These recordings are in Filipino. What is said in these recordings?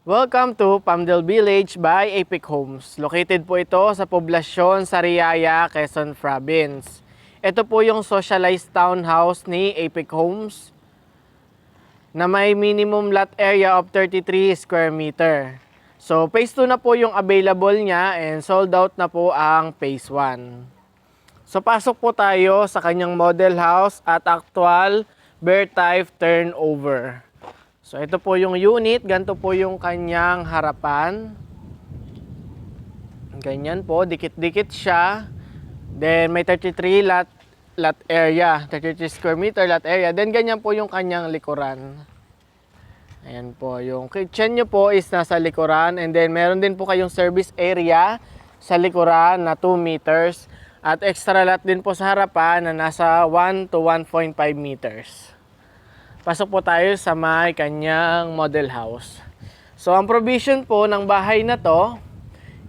Welcome to Palmdale Village by Epic Homes. Located po ito sa poblasyon Sariaya, Quezon Province. Ito po yung socialized townhouse ni Epic Homes na may minimum lot area of 33 square meter. So phase 2 na po yung available niya and sold out na po ang phase 1. So pasok po tayo sa kanyang model house at actual bear type turnover. So ito po yung unit, ganito po yung kanyang harapan. Ganyan po, dikit-dikit siya. Then may 33 lot area, 33 square meter lot area. Then ganyan po yung kanyang likuran. Ayan po, yung kitchen nyo po is nasa likuran. And then meron din po kayong service area sa likuran na 2 meters. At extra lot din po sa harapan na nasa 1 to 1.5 meters. Pasok po tayo sa may kanyang model house. So, ang provision po ng bahay na to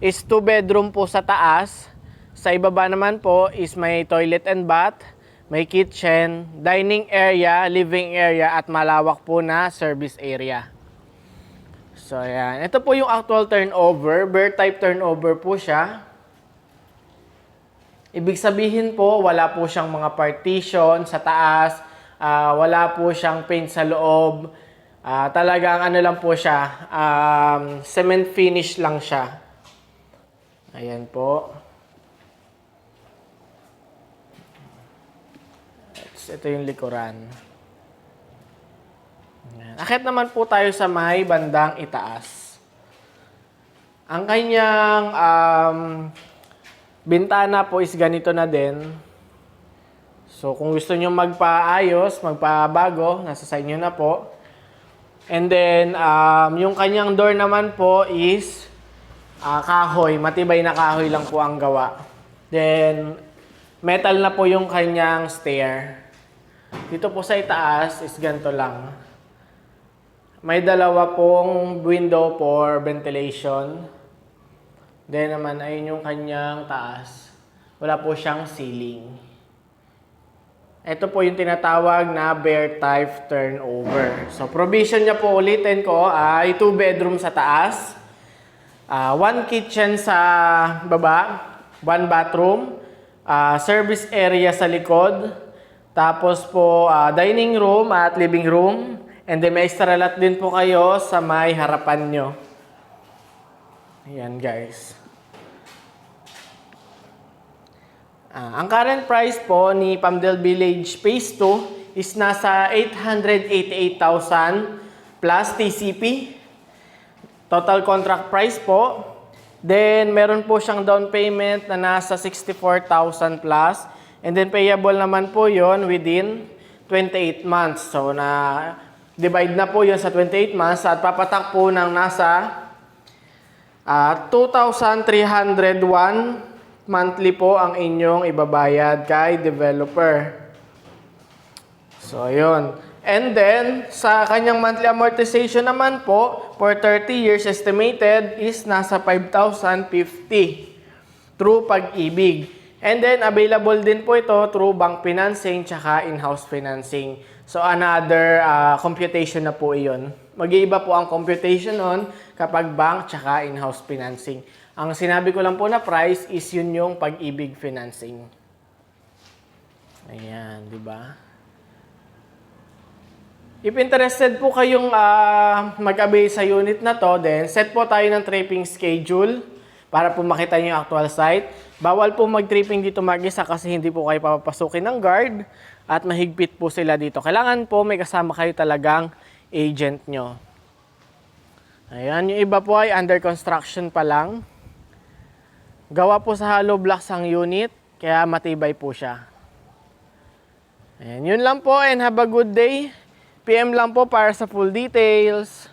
is 2 bedroom po sa taas. Sa ibaba naman po is may toilet and bath, may kitchen, dining area, living area, at malawak po na service area. So, ayan. Ito po yung actual turnover. Bear type turnover po siya. Ibig sabihin po, wala po siyang mga partition sa taas. Wala po siyang paint sa loob. Talagang ano lang po siya, cement finish lang siya. Ayan po. Ito yung likuran. Ayan. Akit naman po tayo sa may bandang itaas. Ang kanyang bintana po is ganito na din. So, kung gusto nyo magpaayos, magpabago, nasa sa inyo na po. And then, yung kanyang door naman po is kahoy. Matibay na kahoy lang po ang gawa. Then, metal na po yung kanyang stair. Dito po sa itaas is ganito lang. May dalawa pong window for ventilation. Then naman, ayun yung kanyang taas. Wala po siyang ceiling. Ito po yung tinatawag na bear type turnover. So, provision niya po, ulitin ko, ay 2 bedroom sa taas, 1 kitchen sa baba, 1 bathroom, service area sa likod, tapos po dining room at living room, and then may extra lot din po kayo sa may harapan nyo. Ayan guys. Ang current price po ni Palmdale Village Phase 2 is nasa 888,000 plus TCP. Total contract price po. Then, meron po siyang down payment na nasa 64,000 plus. And then, payable naman po yon within 28 months. So, divide na po yon sa 28 months at papatak po ng nasa 2,301 monthly po ang inyong ibabayad kay developer. So, yun. And then, sa kanyang monthly amortization naman po, for 30 years estimated is nasa 5,050 through Pag-ibig. And then, available din po ito through bank financing tsaka in-house financing. So, another computation na po iyon. Mag-iiba po ang computation nun kapag bank tsaka in-house financing. Ang sinabi ko lang po na price is yun yung Pag-ibig financing. Ayan, di ba? If interested po kayong mag-avail sa unit na to, then set po tayo ng tripping schedule para po makita nyo yung actual site. Bawal po mag-tripping dito mag-isa kasi hindi po kayo papapasukin ng guard at mahigpit po sila dito. Kailangan po may kasama kayo talagang agent nyo. Ayan, yung iba po ay under construction pa lang. Gawa po sa hollow blocks ang unit, kaya matibay po siya. Ayan, yun lang po and have a good day. PM lang po para sa full details.